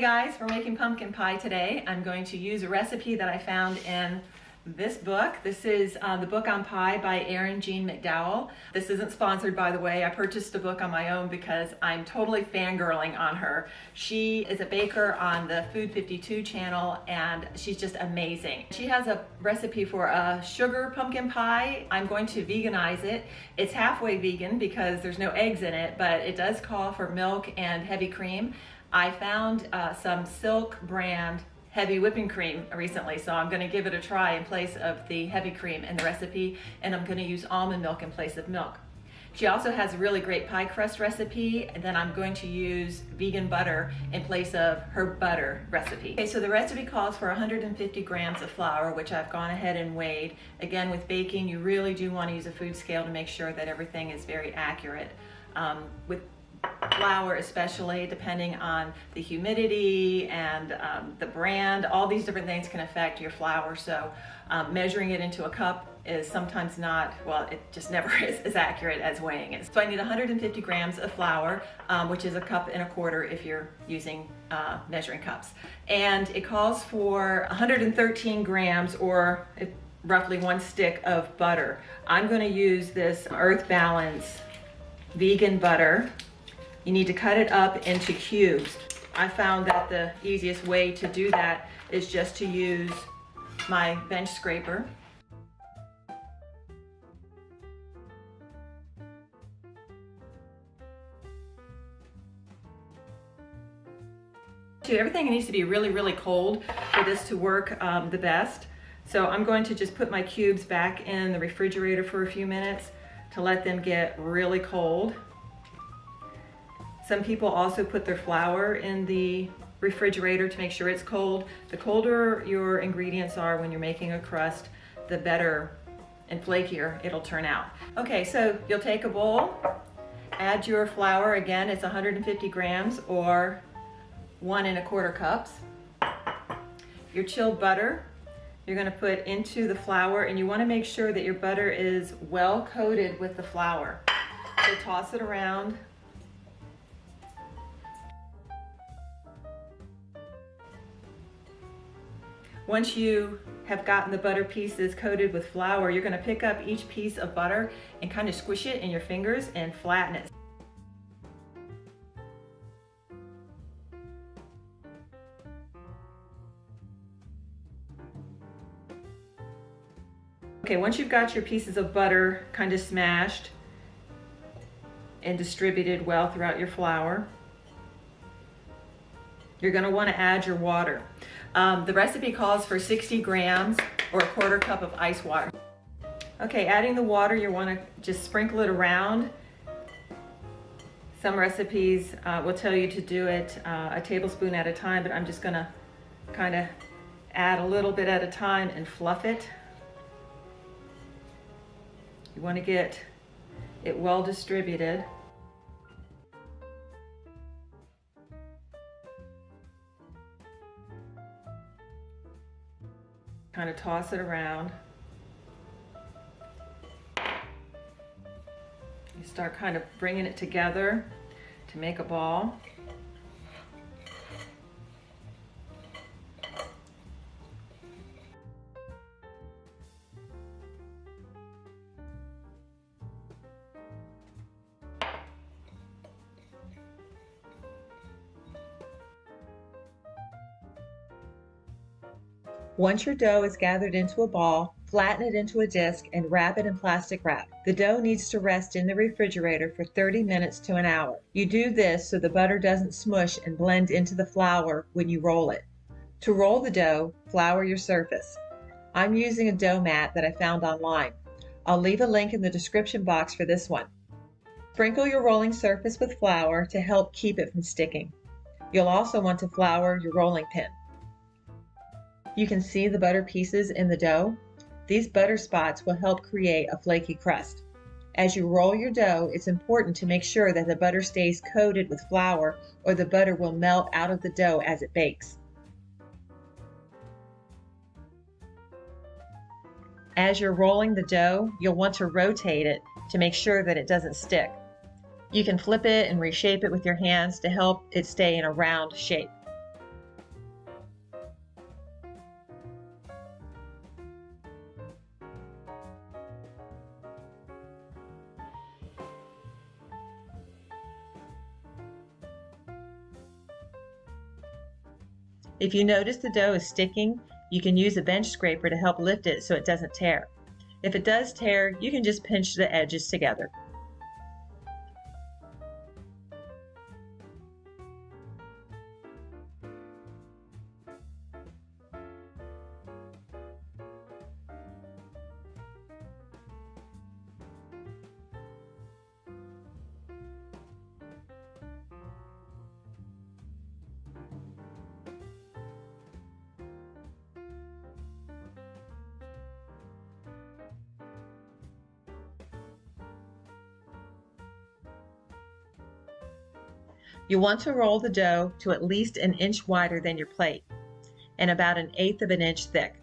guys, we're making pumpkin pie today. I'm going to use a recipe that I found in this book. This is the book on pie by Erin Jean McDowell. This isn't sponsored, by the way. I purchased the book on my own because I'm totally fangirling on her. She is a baker on the Food 52 channel and she's just amazing. She has a recipe for a sugar pumpkin pie. I'm going to veganize it. It's halfway vegan because there's no eggs in it, but it does call for milk and heavy cream. I found some Silk brand heavy whipping cream recently, so I'm going to give it a try in place of the heavy cream in the recipe, and I'm going to use almond milk in place of milk. She also has a really great pie crust recipe, and then I'm going to use vegan butter in place of her butter recipe. Okay, so the recipe calls for 150 grams of flour, which I've gone ahead and weighed. Again, with baking, you really do want to use a food scale to make sure that everything is very accurate. With flour especially, depending on the humidity and the brand, all these different things can affect your flour. So measuring it into a cup is sometimes not, well, it just never is as accurate as weighing it. So I need 150 grams of flour, which is a cup and a quarter if you're using measuring cups. And it calls for 113 grams or roughly 1 stick of butter. I'm going to use this Earth Balance vegan butter. You need to cut it up into cubes. I found that the easiest way to do that is just to use my bench scraper. Everything needs to be really, really cold for this to work the best. So I'm going to just put my cubes back in the refrigerator for a few minutes to let them get really cold. Some people also put their flour in the refrigerator to make sure it's cold. The colder your ingredients are when you're making a crust, the better and flakier it'll turn out. Okay, so you'll take a bowl, add your flour. Again, it's 150 grams or 1 1/4 cups. Your chilled butter, you're going to put into the flour, and you want to make sure that your butter is well coated with the flour. So toss it around. Once you have gotten the butter pieces coated with flour, you're going to pick up each piece of butter and kind of squish it in your fingers and flatten it. Okay, once you've got your pieces of butter kind of smashed and distributed well throughout your flour, you're going to want to add your water. The recipe calls for 60 grams or 1/4 cup of ice water. Okay, adding the water, you want to just sprinkle it around. Some recipes will tell you to do it a tablespoon at a time, but I'm just going to kind of add a little bit at a time and fluff it. You want to get it well distributed. Kind of toss it around. You start kind of bringing it together to make a ball. Once your dough is gathered into a ball, flatten it into a disc and wrap it in plastic wrap. The dough needs to rest in the refrigerator for 30 minutes to an hour. You do this so the butter doesn't smush and blend into the flour when you roll it. To roll the dough, flour your surface. I'm using a dough mat that I found online. I'll leave a link in the description box for this one. Sprinkle your rolling surface with flour to help keep it from sticking. You'll also want to flour your rolling pin. You can see the butter pieces in the dough. These butter spots will help create a flaky crust. As you roll your dough, it's important to make sure that the butter stays coated with flour or the butter will melt out of the dough as it bakes. As you're rolling the dough, you'll want to rotate it to make sure that it doesn't stick. You can flip it and reshape it with your hands to help it stay in a round shape. If you notice the dough is sticking, you can use a bench scraper to help lift it so it doesn't tear. If it does tear, you can just pinch the edges together. You want to roll the dough to at least an inch wider than your plate and about 1/8 of an inch thick.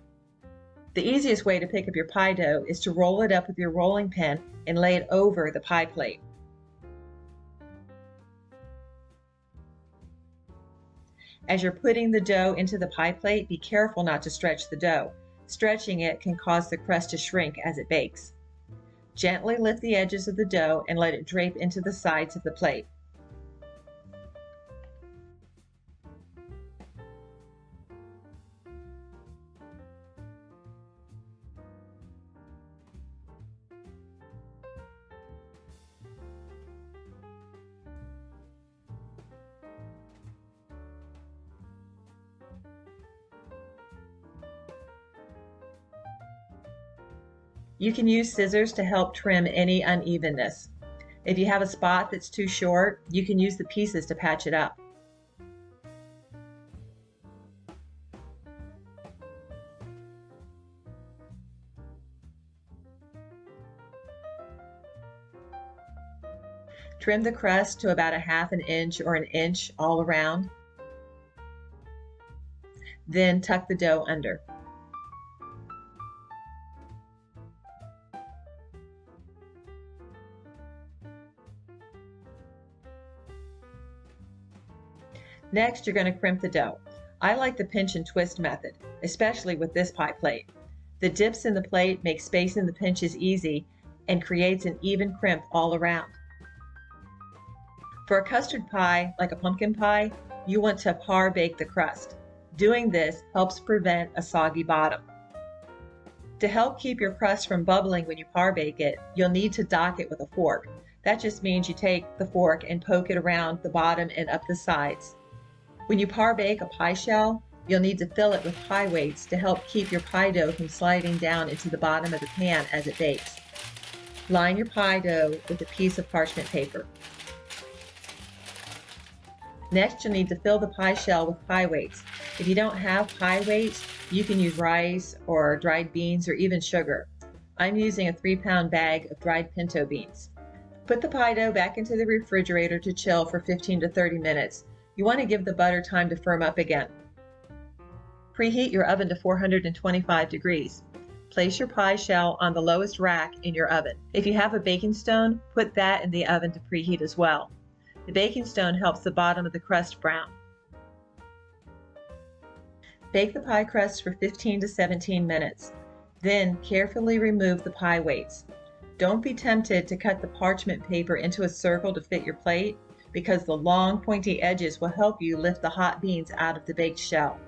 The easiest way to pick up your pie dough is to roll it up with your rolling pin and lay it over the pie plate. As you're putting the dough into the pie plate, be careful not to stretch the dough. Stretching it can cause the crust to shrink as it bakes. Gently lift the edges of the dough and let it drape into the sides of the plate. You can use scissors to help trim any unevenness. If you have a spot that's too short, you can use the pieces to patch it up. Trim the crust to about 1/2 inch or 1 inch all around. Then tuck the dough under. Next, you're going to crimp the dough. I like the pinch and twist method, especially with this pie plate. The dips in the plate make spacing the pinches easy and creates an even crimp all around. For a custard pie, like a pumpkin pie, you want to par bake the crust. Doing this helps prevent a soggy bottom. To help keep your crust from bubbling when you par bake it, you'll need to dock it with a fork. That just means you take the fork and poke it around the bottom and up the sides. When you par bake a pie shell, you'll need to fill it with pie weights to help keep your pie dough from sliding down into the bottom of the pan as it bakes. Line your pie dough with a piece of parchment paper. Next, you'll need to fill the pie shell with pie weights. If you don't have pie weights, you can use rice or dried beans or even sugar. I'm using a 3-pound bag of dried pinto beans. Put the pie dough back into the refrigerator to chill for 15 to 30 minutes. You want to give the butter time to firm up again. Preheat your oven to 425 degrees. Place your pie shell on the lowest rack in your oven. If you have a baking stone, put that in the oven to preheat as well. The baking stone helps the bottom of the crust brown. Bake the pie crust for 15 to 17 minutes. Then carefully remove the pie weights. Don't be tempted to cut the parchment paper into a circle to fit your plate, because the long pointy edges will help you lift the hot beans out of the baked shell.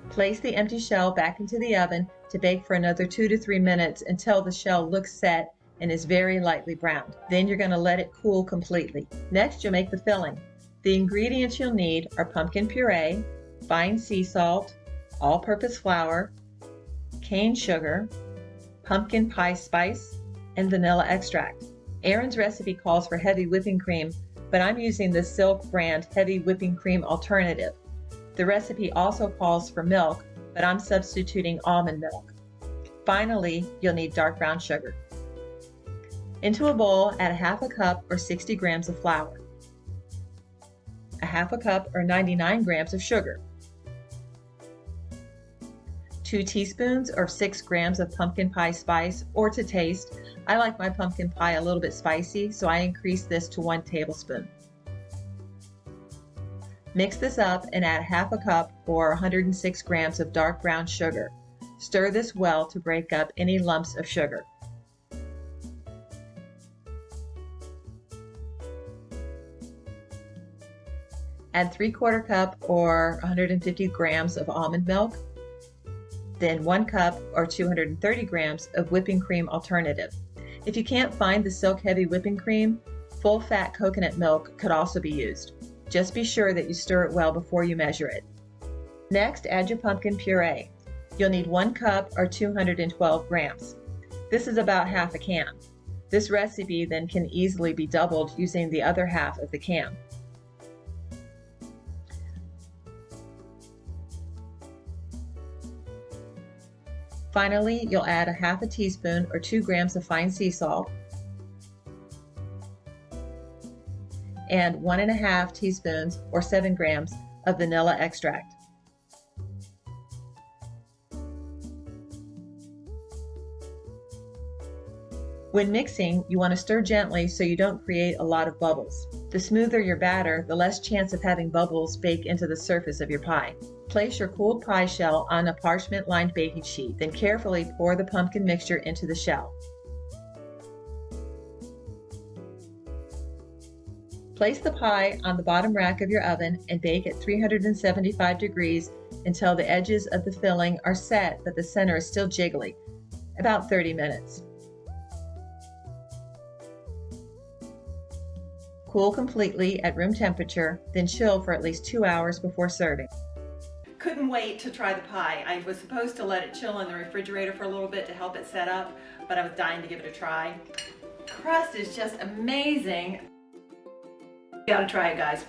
Place the empty shell back into the oven to bake for another 2 to 3 minutes until the shell looks set and is very lightly browned. Then you're going to let it cool completely. Next, you'll make the filling. The ingredients you'll need are pumpkin puree, fine sea salt, all-purpose flour, cane sugar, pumpkin pie spice, and vanilla extract. Erin's recipe calls for heavy whipping cream, but I'm using the Silk brand heavy whipping cream alternative. The recipe also calls for milk, but I'm substituting almond milk. Finally, you'll need dark brown sugar. Into a bowl, add 1/2 cup or 60 grams of flour, 1/2 cup or 99 grams of sugar, 2 teaspoons or 6 grams of pumpkin pie spice, or to taste. I like my pumpkin pie a little bit spicy, so I increase this to 1 tablespoon. Mix this up and add 1/2 cup or 106 grams of dark brown sugar. Stir this well to break up any lumps of sugar. Add 3/4 cup or 150 grams of almond milk, then 1 cup or 230 grams of whipping cream alternative. If you can't find the silk heavy whipping cream, full fat coconut milk could also be used. Just be sure that you stir it well before you measure it. Next, add your pumpkin puree. You'll need 1 cup or 212 grams. This is about half a can. This recipe then can easily be doubled using the other half of the can. Finally, you'll add a half a teaspoon or 2 grams of fine sea salt and 1½ teaspoons or 7 grams of vanilla extract. When mixing, you want to stir gently so you don't create a lot of bubbles. The smoother your batter, the less chance of having bubbles bake into the surface of your pie. Place your cooled pie shell on a parchment-lined baking sheet, then carefully pour the pumpkin mixture into the shell. Place the pie on the bottom rack of your oven and bake at 375 degrees until the edges of the filling are set but the center is still jiggly, about 30 minutes. Cool completely at room temperature, then chill for at least 2 hours before serving. Couldn't wait to try the pie. I was supposed to let it chill in the refrigerator for a little bit to help it set up, but I was dying to give it a try. Crust is just amazing. You gotta try it, guys.